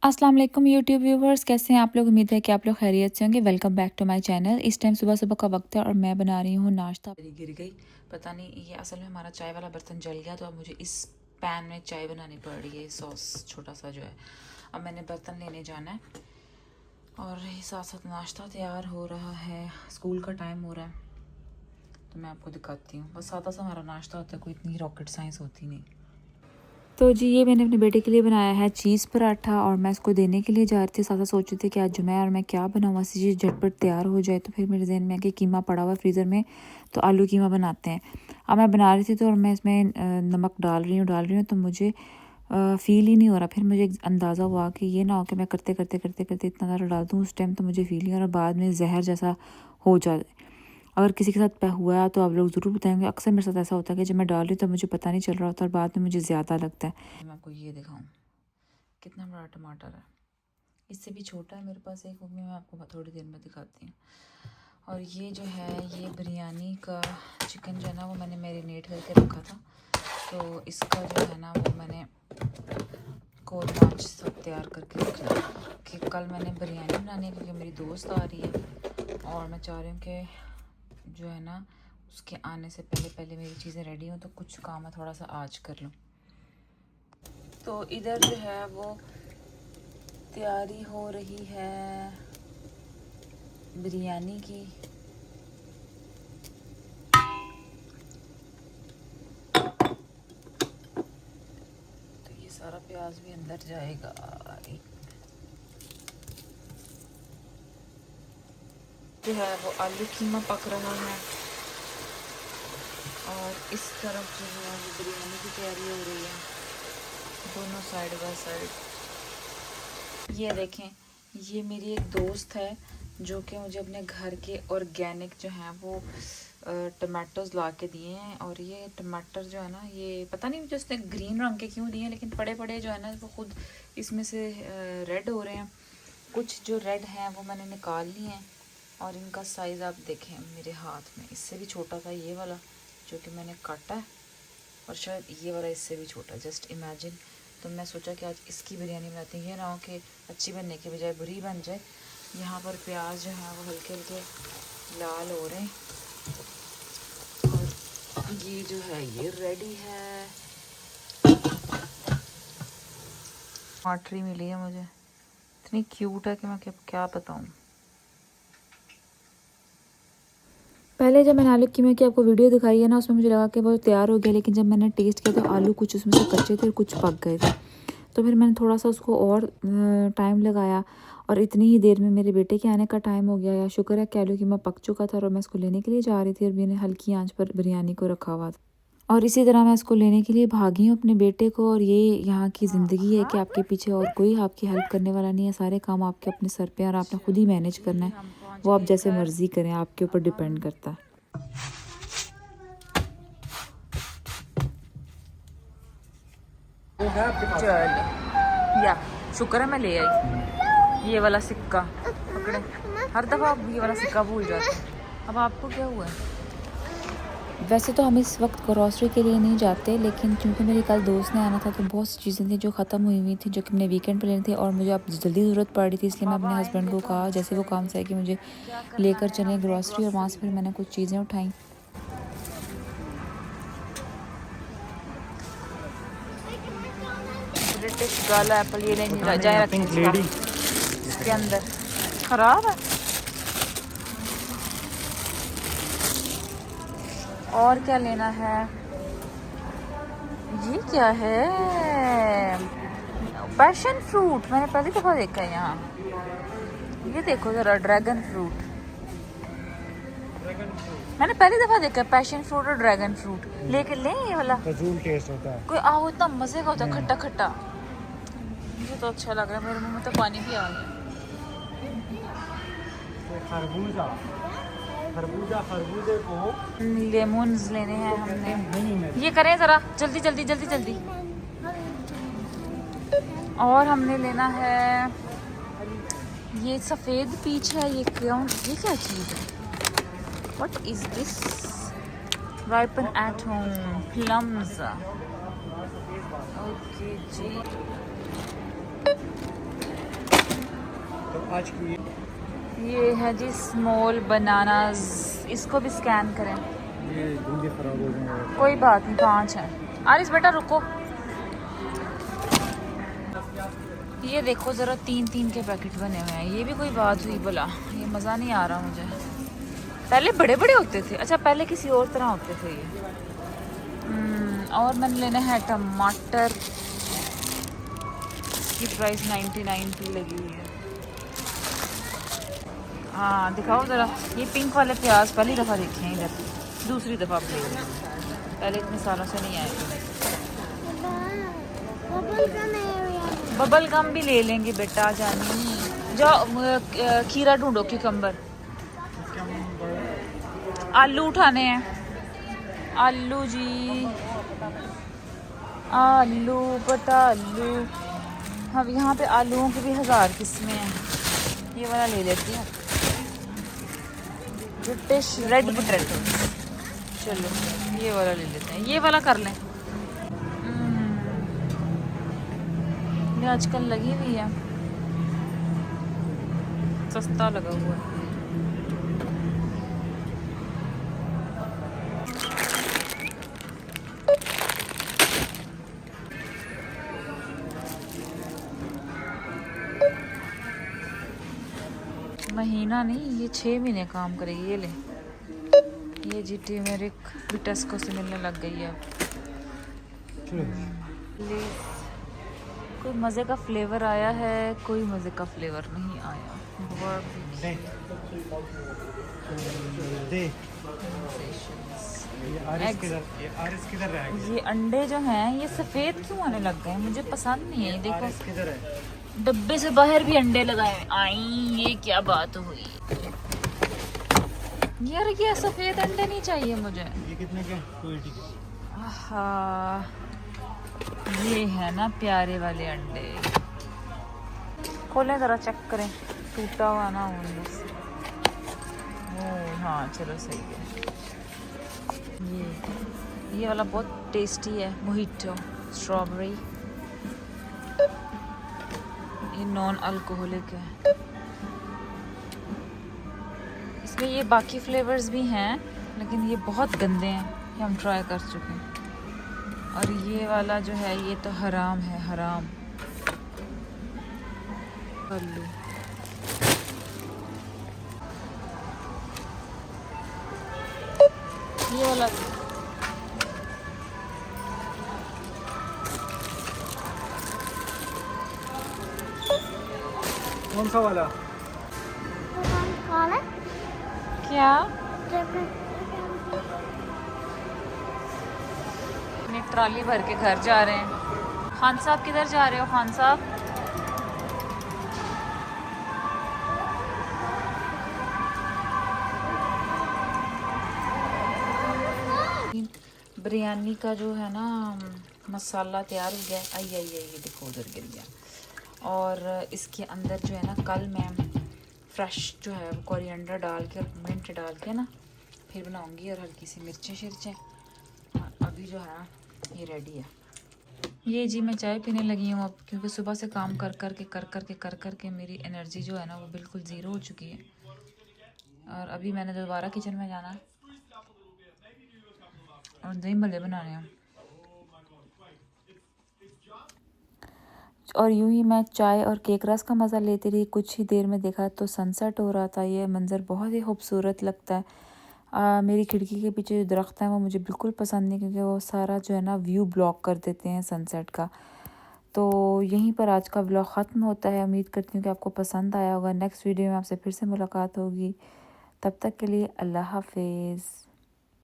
अस्सलाम वालेकुम YouTube viewers, कैसे हैं आप लोग। उम्मीद है कि आप लोग खैरियत से होंगे। Welcome back to my channel. इस टाइम सुबह सुबह का वक्त है और मैं बना रही हूँ नाश्ता। गिर गई, पता नहीं, ये असल में हमारा चाय वाला बर्तन जल गया, तो अब मुझे इस पैन में चाय बनानी पड़ रही है। सॉस छोटा सा जो है, अब मैंने बर्तन लेने जाना है और साथ साथ नाश्ता तैयार हो रहा है। स्कूल का टाइम हो रहा है तो मैं आपको दिखाती हूँ। बस सादा सा हमारा नाश्ता होता है, कोई इतनी रॉकेट साइंस होती नहीं। तो जी ये मैंने अपने बेटे के लिए बनाया है चीज़ पराठा और मैं इसको देने के लिए जा रही थी। साथ सोच रही थी कि आज जुम्मा है और मैं क्या बनाऊँ, ऐसी चीज़ झटपट तैयार हो जाए। तो फिर मेरे जहन में कि कीमा पड़ा हुआ है फ्रीज़र में, तो आलू कीमा बनाते हैं। अब मैं बना रही थी तो और मैं इसमें नमक डाल रही हूँ तो मुझे फ़ील ही नहीं हो रहा। फिर मुझे अंदाज़ा हुआ कि ये ना हो कि मैं करते करते करते करते इतना ज़्यादा डाल दूँ उस टाइम, तो मुझे फ़ील नहीं हो रहा, बाद में जहर जैसा हो जाए। अगर किसी के साथ हुआ है तो आप लोग ज़रूर बताएंगे। अक्सर मेरे साथ ऐसा होता है कि जब मैं डाल रही हूँ तो मुझे पता नहीं चल रहा होता और बाद में मुझे ज़्यादा लगता है। मैं आपको ये दिखाऊं, कितना बड़ा टमाटर है। इससे भी छोटा है मेरे पास एक, वो भी मैं आपको थोड़ी देर में दिखाती हूँ। और ये जो है, ये बिरयानी का चिकन जो है ना, वो मैंने मैरिनेट करके रखा था। तो इसका जो है ना, वो मैंने कोल मार्च सब तैयार करके रखना कि कल मैंने बिरयानी बनानी है, क्योंकि मेरी दोस्त आ रही है और मैं चाह रही हूँ कि जो है ना, उसके आने से पहले पहले मेरी चीज़ें रेडी हों, तो कुछ काम मैं थोड़ा सा आज कर लूँ। तो इधर जो है वो तैयारी हो रही है बिरयानी की। तो ये सारा प्याज भी अंदर जाएगा। जो है वो आलू कीमा पक रहा है और इस तरफ जो है वो बिरयानी की तैयारी हो रही है, दोनों साइड बाय साइड। ये देखें, ये मेरी एक दोस्त है जो कि मुझे अपने घर के ऑर्गेनिक जो हैं वो टमाटोज ला के दिए हैं। और ये टमाटर जो है ना, ये पता नहीं मुझे उसने ग्रीन रंग के क्यों दिए हैं, लेकिन पड़े पड़े जो है ना वो खुद इसमें से रेड हो रहे हैं। कुछ जो रेड हैं वो मैंने निकाल लिए हैं और इनका साइज़ आप देखें मेरे हाथ में, इससे भी छोटा था ये वाला जो कि मैंने काटा है, और शायद ये वाला इससे भी छोटा, जस्ट इमेजिन। तो मैं सोचा कि आज इसकी बिरयानी बनाती हूँ, ये ना हो कि अच्छी बनने के बजाय बुरी बन जाए। यहाँ पर प्याज जो है वो हल्के हल्के लाल हो रहे हैं और ये जो है ये रेडी है। टमाटरी मिली है मुझे, इतनी क्यूट है कि मैं क्या बताऊँ। पहले जब मैंने आलू कीमे की आपको वीडियो दिखाई है ना, उसमें मुझे लगा कि वो तैयार हो गया, लेकिन जब मैंने टेस्ट किया तो आलू कुछ उसमें से कच्चे थे और कुछ पक गए थे। तो फिर मैंने थोड़ा सा उसको और टाइम लगाया और इतनी ही देर में मेरे बेटे के आने का टाइम हो गया। या शुक्र है कि आलू कीमा पक चुका था और मैं इसको लेने के लिए जा रही थी और मैंने हल्की आंच पर बिरयानी को रखा हुआ था। और इसी तरह मैं इसको लेने के लिए भागी हूँ अपने बेटे को। और ये यहाँ की ज़िंदगी है कि आपके पीछे और कोई आपकी हेल्प करने वाला नहीं है, सारे काम आपके अपने सर पे और आपने खुद ही मैनेज करना है। वो आप जैसे मर्ज़ी करें, आपके ऊपर डिपेंड करता है। चलो, या शुक्र है मैं ले आई ये वाला सिक्का। पकड़े, हर दफ़ा आप ये वाला सिक्का भूल जाते हैं। अब आपको क्या हुआ है? वैसे तो हम इस वक्त ग्रॉसरी के लिए नहीं जाते, लेकिन क्योंकि मेरी कल दोस्त ने आना था तो बहुत सी चीज़ें थी जो ख़त्म हुई हुई थी, जो कि मैंने वीकेंड पे लेनी थी और मुझे अब जल्दी ज़रूरत पड़ रही थी। इसलिए मैं अपने हस्बैंड को कहा, जैसे वो काम से है, कि मुझे लेकर चलें ग्रॉसरी। और वहाँ से फिर मैंने कुछ चीज़ें उठाई। ब्रिटिश गाला एप्पल ये लेने जाए रखें इसके अंदर, ख़राब है। और क्या लेना है? ये क्या है? पैशन फ्रूट, मैंने पहली दफ़ा देखा है यहाँ। ये देखो ज़रा, ड्रैगन फ्रूट मैंने पहली दफ़ा देखा है। पैशन फ्रूट और ड्रैगन फ्रूट लेके लें ये वाला, फजूल टेस्ट होता है। कोई आओ इतना मज़े का होता है, खट्टा खट्टा। मुझे तो अच्छा लग रहा है, मेरे मुंह में तो पानी भी आ गया। खरबूजा, खरबूजे को लेमन्स लेने हैं हमने। ये करें ज़रा जल्दी जल्दी जल्दी जल्दी। और हमने लेना है ये सफ़ेद पीच है। ये क्या चीज़ है? What is this? Ripen at home plums. Okay जी, तो आज की ये है जी स्मॉल बनानाज, इसको भी स्कैन करें। ये बूंदी खराब हो गई कोई बात नहीं, 5 है। आरिस बेटा रुको, ये देखो ज़रा 3-3 के पैकेट बने हुए हैं। ये भी कोई बात हुई भला? ये मज़ा नहीं आ रहा मुझे। पहले बड़े बड़े होते थे, अच्छा पहले किसी और तरह होते थे ये। और मैंने लेना है टमाटर, इसकी प्राइस 99 की लगी हुई है। हाँ दिखाओ ज़रा, ये पिंक वाले प्याज पहली दफ़ा देखे हैं इधर, दूसरी दफ़ा आप ले रहे हैं। पहले इतने सालों से नहीं आए थे। बबल गम भी ले लेंगे बेटा जानी। जाओ खीरा ढूंढो, क्यूकम्बर। आलू उठाने हैं, आलू जी, आलू पटालू। अब यहाँ पे आलूओं की भी 1000 किस्में हैं। ये वाला ले लेती हूँ, ब्रिटिश रेड पोटैटो। चलो ये वाला ले लेते हैं, ये वाला कर लें। ये आजकल लगी हुई है, सस्ता लगा हुआ है। महीना नहीं, ये 6 महीने काम करेगी। ये ले, ये जी टेमेरिक भी टेस्को से मिलने लग गई है अब। प्लीज़, कोई मज़े का फ्लेवर आया है, कोई मज़े का फ्लेवर नहीं आया। दे ये आरिस किधर रह गया? ये अंडे जो हैं ये सफ़ेद क्यों आने लग गए? मुझे पसंद नहीं है। ये देखो आरिस किधर है? डब्बे से बाहर भी अंडे लगाए। आई ये क्या बात हुई यार, ये सफ़ेद अंडे नहीं चाहिए मुझे। ये कितने के? 280 के। हाँ ये है ना प्यारे वाले अंडे। खोलें ज़रा, चेक करें, टूटा हुआ ना हो अंदर से। ओह हाँ चलो सही है। ये वाला बहुत टेस्टी है, मोहितो स्ट्रॉबेरी। ये नॉन अल्कोहलिक है। इसमें ये बाकी फ्लेवर्स भी हैं लेकिन ये बहुत गंदे हैं, ये हम ट्राई कर चुके हैं। और ये वाला जो है ये तो हराम है, हराम। आलू ये वाला कौन सा वाला? क्या? अपनी ट्रॉली भर के घर जा रहे हैं। खान साहब किधर जा रहे हो खान साहब? बिरयानी का जो है ना मसाला तैयार हो गया। आई आई आई, ये देखो उधर गिर गया। और इसके अंदर जो है ना कल मैं फ्रेश जो है कोरिएंडर डाल के और मिंट डाल के ना फिर बनाऊंगी, और हल्की सी मिर्चें शिर्चें। अभी जो है ना ये रेडी है। ये जी मैं चाय पीने लगी हूँ अब, क्योंकि सुबह से काम कर के मेरी एनर्जी जो है ना वो बिल्कुल ज़ीरो हो चुकी है। और अभी मैंने दोबारा किचन में जाना है और दही भल्ले बनाने हैं। और यूं ही मैं चाय और केक रस का मज़ा लेती रही। कुछ ही देर में देखा तो सनसेट हो रहा था। ये मंज़र बहुत ही खूबसूरत लगता है। मेरी खिड़की के पीछे जो दरख्त हैं वो मुझे बिल्कुल पसंद नहीं, क्योंकि वो सारा जो है ना व्यू ब्लॉक कर देते हैं सनसेट का। तो यहीं पर आज का व्लॉग ख़त्म होता है। उम्मीद करती हूँ कि आपको पसंद आया होगा। नेक्स्ट वीडियो में आपसे फिर से मुलाकात होगी। तब तक के लिए अल्लाह हाफिज़।